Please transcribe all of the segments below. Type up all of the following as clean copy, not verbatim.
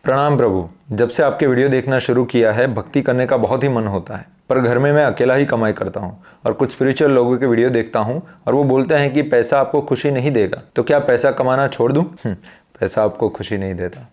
प्रणाम प्रभु। जब से आपके वीडियो देखना शुरू किया है भक्ति करने का बहुत ही मन होता है, पर घर में मैं अकेला ही कमाई करता हूँ और कुछ स्पिरिचुअल लोगों के वीडियो देखता हूँ और वो बोलते हैं कि पैसा आपको खुशी नहीं देगा, तो क्या पैसा कमाना छोड़ दूँ? पैसा आपको खुशी नहीं देता,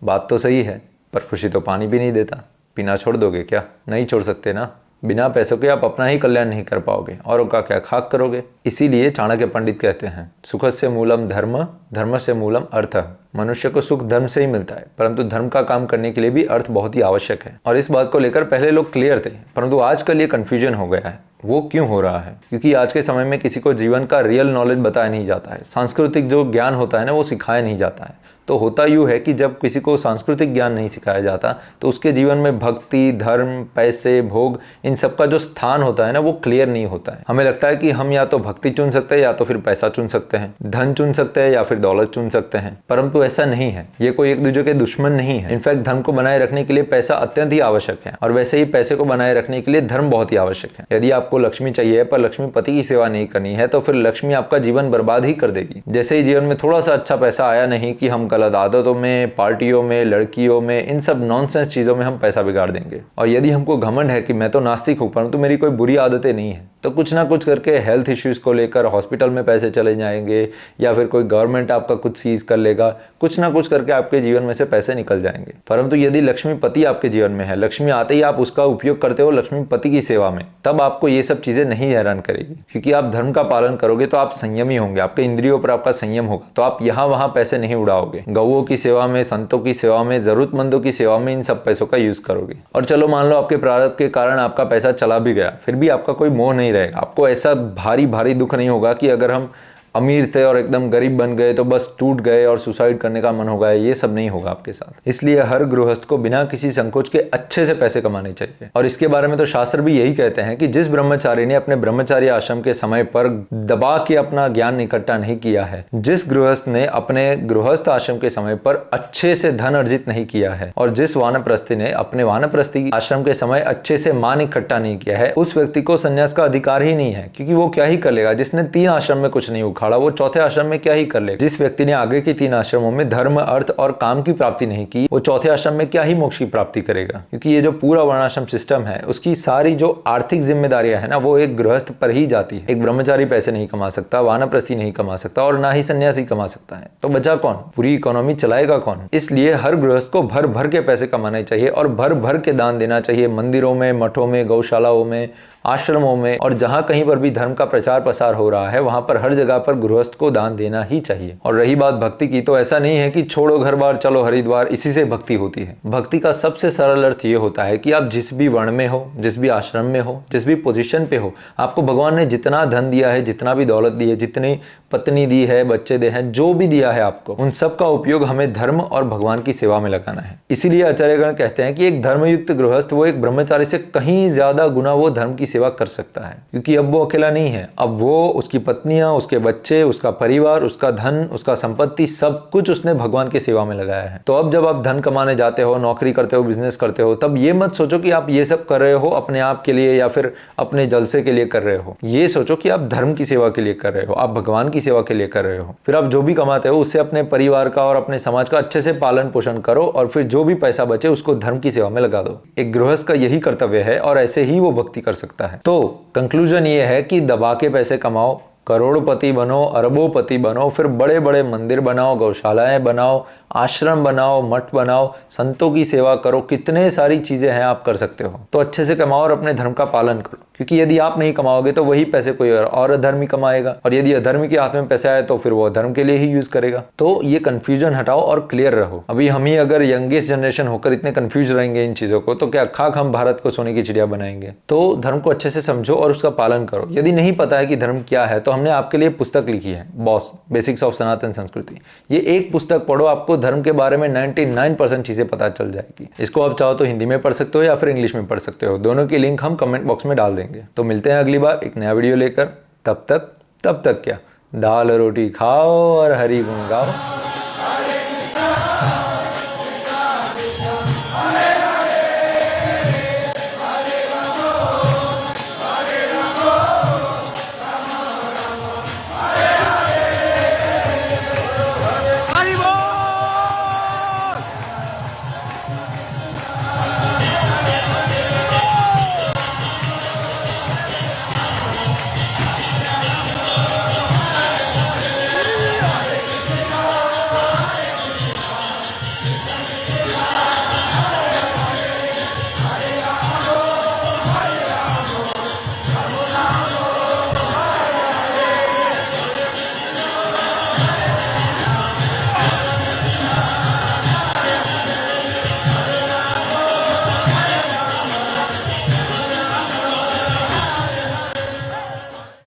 बात तो सही है, पर खुशी तो पानी भी नहीं देता। पीना छोड़ दोगे क्या? नहीं छोड़ सकते ना। बिना पैसों के आप अपना ही कल्याण नहीं कर पाओगे, औरों का क्या खाक करोगे। इसीलिए चाणक्य पंडित कहते हैं, सुखस्य मूलम धर्म, धर्म से मूलम अर्थ। मनुष्य को सुख धर्म से ही मिलता है, परंतु धर्म का काम करने के लिए भी अर्थ बहुत ही आवश्यक है। और इस बात को लेकर पहले लोग क्लियर थे, परंतु आजकल ये कन्फ्यूजन हो गया है। वो क्यों हो रहा है? क्योंकि आज के समय में किसी को जीवन का रियल नॉलेज बताया नहीं जाता है। सांस्कृतिक जो ज्ञान होता है ना, वो सिखाया नहीं जाता है। तो होता यूँ है कि जब किसी को सांस्कृतिक ज्ञान नहीं सिखाया जाता तो उसके जीवन में भक्ति, धर्म, पैसे, भोग, इन सब का जो स्थान होता है ना, वो क्लियर नहीं होता है। हमें लगता है कि हम या तो भक्ति चुन सकते हैं, या तो फिर पैसा चुन सकते हैं, धन चुन सकते हैं, या फिर दौलत चुन सकते हैं, परंतु ऐसा नहीं है। ये कोई एक दूसरे के दुश्मन नहीं है। इनफैक्ट धर्म को बनाए रखने के लिए पैसा अत्यंत ही आवश्यक है, और वैसे ही पैसे को बनाए रखने के लिए धर्म बहुत ही आवश्यक है। यदि आपको लक्ष्मी चाहिए पर लक्ष्मीपति की सेवा नहीं करनी है, तो फिर लक्ष्मी आपका जीवन बर्बाद ही कर देगी। जैसे ही जीवन में थोड़ा सा अच्छा पैसा आया नहीं कि हम गलत आदतों में, पार्टियों में, लड़कियों में, इन सब नॉनसेंस चीजों में हम पैसा बिगाड़ देंगे। और यदि हमको घमंड है कि मैं तो नास्तिक हूं परंतु मेरी कोई बुरी आदतें नहीं है, तो कुछ ना कुछ करके हेल्थ इश्यूज को लेकर हॉस्पिटल में पैसे चले जाएंगे, या फिर कोई गवर्नमेंट आपका कुछ सीज कर लेगा, कुछ ना कुछ करके आपके जीवन में से पैसे निकल जाएंगे। परंतु यदि लक्ष्मीपति आपके जीवन में है, लक्ष्मी आते ही आप उसका उपयोग करते हो लक्ष्मीपति की सेवा में, तब आपको ये सब चीजें नहीं हैरान करेगी। क्योंकि आप धर्म का पालन करोगे तो आप संयमी होंगे, आपके इंद्रियों पर आपका संयम होगा, तो आप यहाँ वहां पैसे नहीं उड़ाओगे। गौओं की सेवा में, संतों की सेवा में, जरूरतमंदों की सेवा में इन सब पैसों का यूज करोगे। और चलो मान लो आपके प्रारब्ध के कारण आपका पैसा चला भी गया, फिर भी आपका कोई मोह नहीं रहेगा। आपको ऐसा भारी भारी दुख नहीं होगा कि अगर हम अमीर थे और एकदम गरीब बन गए तो बस टूट गए और सुसाइड करने का मन हो गया। ये सब नहीं होगा आपके साथ। इसलिए हर गृहस्थ को बिना किसी संकोच के अच्छे से पैसे कमाने चाहिए। और इसके बारे में तो शास्त्र भी यही कहते हैं कि जिस ब्रह्मचारी ने अपने ब्रह्मचारी आश्रम के समय पर दबा के अपना ज्ञान इकट्ठा नहीं किया है, जिस गृहस्थ ने अपने गृहस्थ आश्रम के समय पर अच्छे से धन अर्जित नहीं किया है, और जिस वानप्रस्थी ने अपने वानप्रस्थी आश्रम के समय अच्छे से मान इकट्ठा नहीं किया है, उस व्यक्ति को संन्यास का अधिकार ही नहीं है। क्योंकि वो क्या ही कर लेगा? जिसने 3 आश्रम में कुछ नहीं उखाड़ा, वो चौथे आश्रम में क्या ही कर लेगा? जिस व्यक्ति ने आगे के 3 आश्रमों में धर्म, अर्थ और काम की प्राप्ति नहीं की, वो चौथे आश्रम में क्या ही मोक्ष की प्राप्ति करेगा? क्योंकि ये जो पूरा वर्णाश्रम सिस्टम है, उसकी सारी जो आर्थिक जिम्मेदारियां है ना, वो एक गृहस्थ पर ही जाती है। एक ब्रह्मचारी पैसे नहीं कमा सकता, वानप्रस्थी नहीं कमा सकता, और ना ही सन्यासी कमा सकता है, तो बचा कौन? पूरी इकोनॉमी चलाएगा कौन? इसलिए हर गृहस्थ को भर भर के पैसे कमाने चाहिए और भर भर के दान देना चाहिए। मंदिरों में, मठों में, गौशालाओं में, आश्रमों में, और जहां कहीं पर भी धर्म का प्रचार प्रसार हो रहा है, वहां पर हर जगह पर गृहस्थ को दान देना ही चाहिए। और रही बात भक्ति की, तो ऐसा नहीं है कि छोड़ो घर बार चलो हरिद्वार, इसी से भक्ति होती है। भक्ति का सबसे सरल अर्थ ये होता है कि आप जिस भी वर्ण में हो, जिस भी आश्रम में हो, जिस भी पोजीशन पे हो, आपको भगवान ने जितना धन दिया है, जितना भी दौलत दी है, जितनी पत्नी दी है, बच्चे दे हैं, जो भी दिया है आपको, उन सब का उपयोग हमें धर्म और भगवान की सेवा में लगाना है। इसीलिए आचार्यगण कहते हैं कि एक धर्मयुक्त गृहस्थ वो एक ब्रह्मचारी से कहीं ज्यादा गुना वो धर्म की सेवा कर सकता है। क्योंकि अब वो अकेला नहीं है, अब वो, उसकी पत्नियां, उसके बच्चे, उसका परिवार, उसका धन, उसका संपत्ति, सब कुछ उसने भगवान की सेवा में लगाया है। तो अब जब आप धन कमाने जाते हो, नौकरी करते हो, बिजनेस करते हो, तब ये मत सोचो कि आप ये सब कर रहे हो अपने आप के लिए या फिर अपने जलसे के लिए कर रहे हो। ये सोचो कि आप धर्म की सेवा के लिए कर रहे हो, आप भगवान की सेवा के लिए कर रहे हो। फिर आप जो भी कमाते हो उससे अपने परिवार का और अपने समाज का अच्छे से पालन पोषण करो, और फिर जो भी पैसा बचे उसको धर्म की सेवा में लगा दो। एक गृहस्थ का यही कर्तव्य है, और ऐसे ही वो भक्ति कर सकता है। तो कंक्लूजन ये है कि दबा के पैसे कमाओ, करोड़पति बनो, अरबोपति बनो, फिर बड़े बड़े मंदिर बनाओ, गौशालाएं बनाओ, आश्रम बनाओ, मठ बनाओ, संतों की सेवा करो, कितने सारी चीजें हैं आप कर सकते हो। तो अच्छे से कमाओ और अपने धर्म का पालन करो। क्योंकि यदि आप नहीं कमाओगे तो वही पैसे कोई और अधर्मी कमाएगा, और यदि अधर्मी के हाथ में पैसा आए तो फिर वो धर्म के लिए ही यूज करेगा। तो ये कंफ्यूजन हटाओ और क्लियर रहो। अभी हम ही अगर यंगेस्ट जनरेशन होकर इतने कंफ्यूज रहेंगे इन चीजों को, तो क्या खाक हम भारत को सोने की चिड़िया बनाएंगे? तो धर्म को अच्छे से समझो और उसका पालन करो। यदि नहीं पता है कि धर्म क्या है, तो हमने आपके लिए पुस्तक लिखी है, बॉस बेसिक्स ऑफ सनातन संस्कृति। ये एक पुस्तक पढ़ो, आपको धर्म के बारे में 99% चीजें पता चल जाएगी। इसको आप चाहो तो हिंदी में पढ़ सकते हो या फिर इंग्लिश में पढ़ सकते हो। दोनों की लिंक हम कमेंट बॉक्स में डाल देंगे। तो मिलते हैं अगली बार एक नया वीडियो लेकर। तब तक क्या, दाल रोटी खाओ और हरि गुण गाओ।